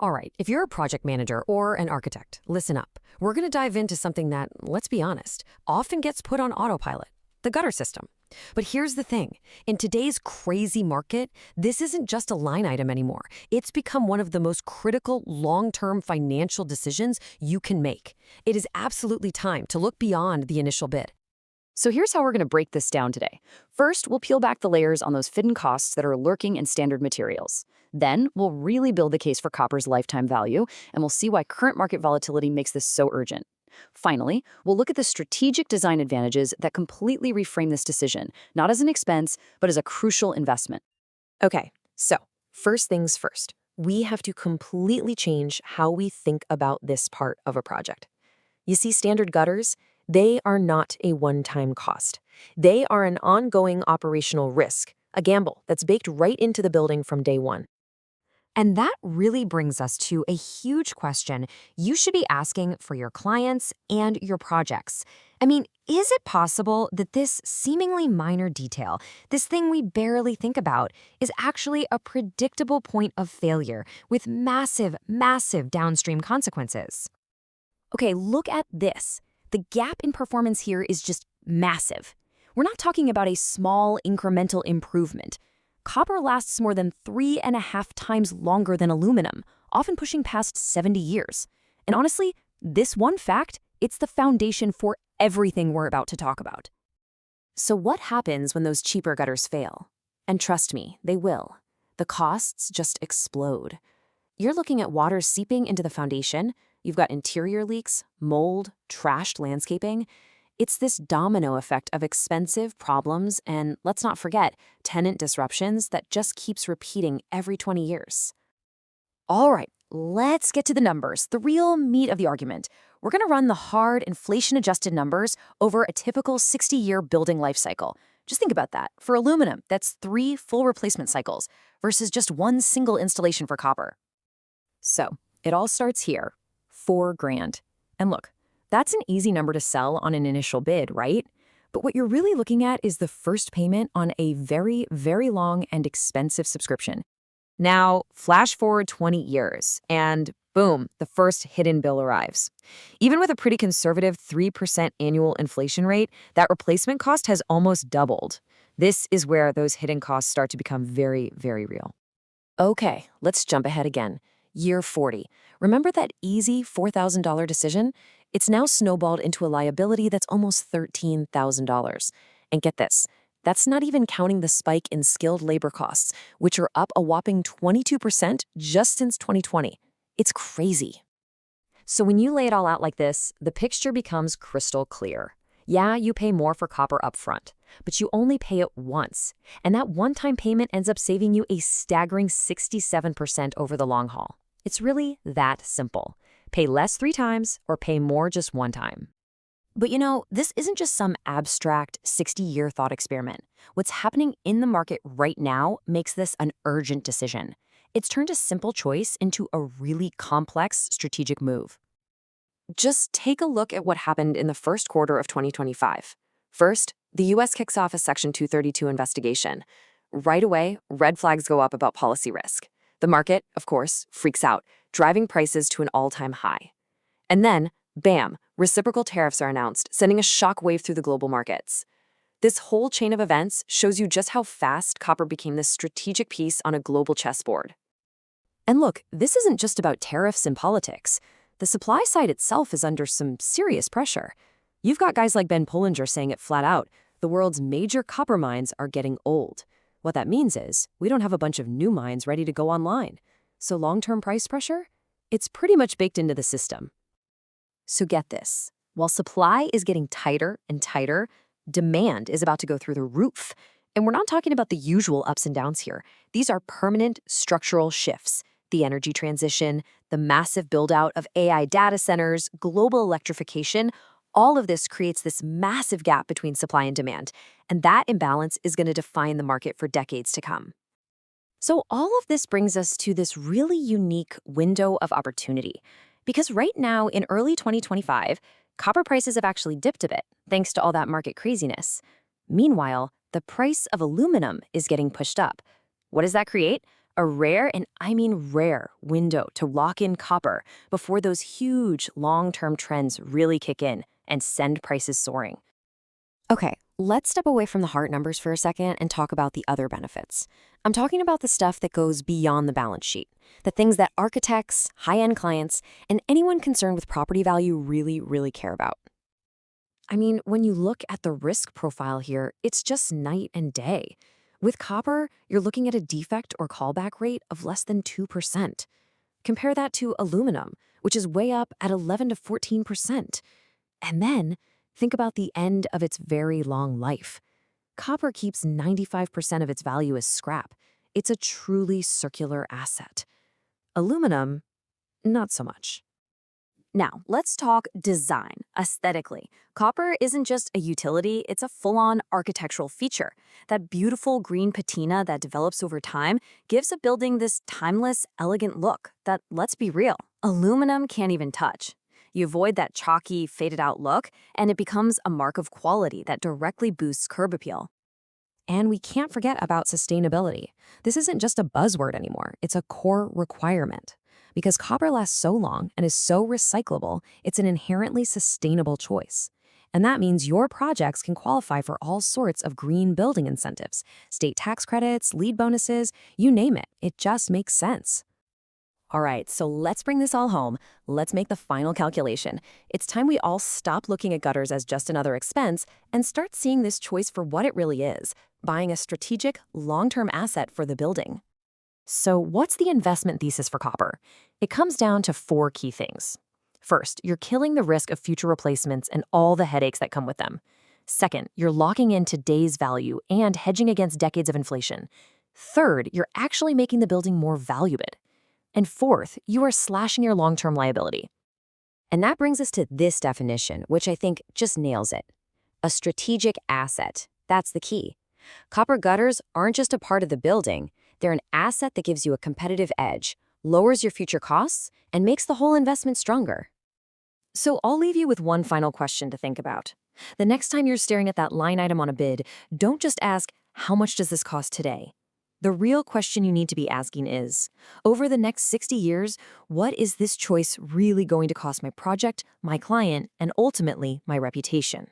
All right, if you're a project manager or an architect, listen up. We're going to dive into something that, let's be honest, often gets put on autopilot: the gutter system. But here's the thing: in today's crazy market, this isn't just a line item anymore. It's become one of the most critical long-term financial decisions you can make. It is absolutely time to look beyond the initial bid. So here's how we're going to break this down today. First, we'll peel back the layers on those hidden costs that are lurking in standard materials. Then, we'll really build the case for copper's lifetime value, and we'll see why current market volatility makes this so urgent. Finally, we'll look at the strategic design advantages that completely reframe this decision, not as an expense, but as a crucial investment. Okay, so first things first, we have to completely change how we think about this part of a project. You see, standard gutters, they are not a one-time cost. They are an ongoing operational risk, a gamble that's baked right into the building from day one. And that really brings us to a huge question you should be asking for your clients and your projects. I mean, is it possible that this seemingly minor detail, this thing we barely think about, is actually a predictable point of failure with massive, massive downstream consequences? Okay, look at this. The gap in performance here is just massive. We're not talking about a small incremental improvement. Copper lasts more than 3.5 times longer than aluminum, often pushing past 70 years. And honestly, this one fact, it's the foundation for everything we're about to talk about. So what happens when those cheaper gutters fail? And trust me, they will. The costs just explode. You're looking at water seeping into the foundation. You've got interior leaks, mold, trashed landscaping. It's this domino effect of expensive problems and, let's not forget, tenant disruptions that just keeps repeating every 20 years. All right, let's get to the numbers, the real meat of the argument. We're going to run the hard inflation-adjusted numbers over a typical 60-year building life cycle. Just think about that. For aluminum, that's 3 full replacement cycles versus just one single installation for copper. So it all starts here, $4,000. And look, that's an easy number to sell on an initial bid, right? But what you're really looking at is the first payment on a very, very long and expensive subscription. Now, flash forward 20 years, and boom, the first hidden bill arrives. Even with a pretty conservative 3% annual inflation rate, that replacement cost has almost doubled. This is where those hidden costs start to become very, very real. Okay, let's jump ahead again. Year 40. Remember that easy $4,000 decision? It's now snowballed into a liability that's almost $13,000. And get this, that's not even counting the spike in skilled labor costs, which are up a whopping 22% just since 2020. It's crazy. So when you lay it all out like this, the picture becomes crystal clear. Yeah, you pay more for copper upfront, but you only pay it once. And that one-time payment ends up saving you a staggering 67% over the long haul. It's really that simple. Pay less 3 times or pay more just one time. But you know, this isn't just some abstract 60-year thought experiment. What's happening in the market right now makes this an urgent decision. It's turned a simple choice into a really complex strategic move. Just take a look at what happened in the first quarter of 2025. First, the U.S. kicks off a Section 232 investigation. Right away, red flags go up about policy risk. The market, of course, freaks out, driving prices to an all-time high. And then, bam, reciprocal tariffs are announced, sending a shockwave through the global markets. This whole chain of events shows you just how fast copper became this strategic piece on a global chessboard. And look, this isn't just about tariffs and politics. The supply side itself is under some serious pressure. You've got guys like Ben Pollinger saying it flat out: the world's major copper mines are getting old. What that means is we don't have a bunch of new mines ready to go online. So long-term price pressure? It's pretty much baked into the system. So get this. While supply is getting tighter and tighter, demand is about to go through the roof. And we're not talking about the usual ups and downs here. These are permanent structural shifts. The energy transition, the massive build-out of AI data centers, global electrification, all of this creates this massive gap between supply and demand, and that imbalance is going to define the market for decades to come. So all of this brings us to this really unique window of opportunity, because right now in early 2025, copper prices have actually dipped a bit, thanks to all that market craziness. Meanwhile, the price of aluminum is getting pushed up. What does that create? A rare, and I mean rare, window to lock in copper before those huge long-term trends really kick in and send prices soaring. Okay, let's step away from the hard numbers for a second and talk about the other benefits. I'm talking about the stuff that goes beyond the balance sheet, the things that architects, high-end clients, and anyone concerned with property value really, really care about. I mean, when you look at the risk profile here, it's just night and day. With copper, you're looking at a defect or callback rate of less than 2%. Compare that to aluminum, which is way up at 11 to 14%. And then think about the end of its very long life. Copper keeps 95% of its value as scrap. It's a truly circular asset. Aluminum, not so much. Now, let's talk design, aesthetically. Copper isn't just a utility, it's a full-on architectural feature. That beautiful green patina that develops over time gives a building this timeless, elegant look that, let's be real, aluminum can't even touch. You avoid that chalky, faded-out look, and it becomes a mark of quality that directly boosts curb appeal. And we can't forget about sustainability. This isn't just a buzzword anymore, it's a core requirement. Because copper lasts so long and is so recyclable, it's an inherently sustainable choice. And that means your projects can qualify for all sorts of green building incentives, state tax credits, LEED bonuses, you name it. It just makes sense. All right, so let's bring this all home. Let's make the final calculation. It's time we all stop looking at gutters as just another expense and start seeing this choice for what it really is, buying a strategic, long-term asset for the building. So what's the investment thesis for copper? It comes down to 4 key things. First, you're killing the risk of future replacements and all the headaches that come with them. Second, you're locking in today's value and hedging against decades of inflation. Third, you're actually making the building more valuable. And fourth, you are slashing your long-term liability. And that brings us to this definition, which I think just nails it. A strategic asset. That's the key. Copper gutters aren't just a part of the building. They're an asset that gives you a competitive edge, lowers your future costs, and makes the whole investment stronger. So I'll leave you with one final question to think about. The next time you're staring at that line item on a bid, don't just ask, how much does this cost today? The real question you need to be asking is, over the next 60 years, what is this choice really going to cost my project, my client, and ultimately my reputation?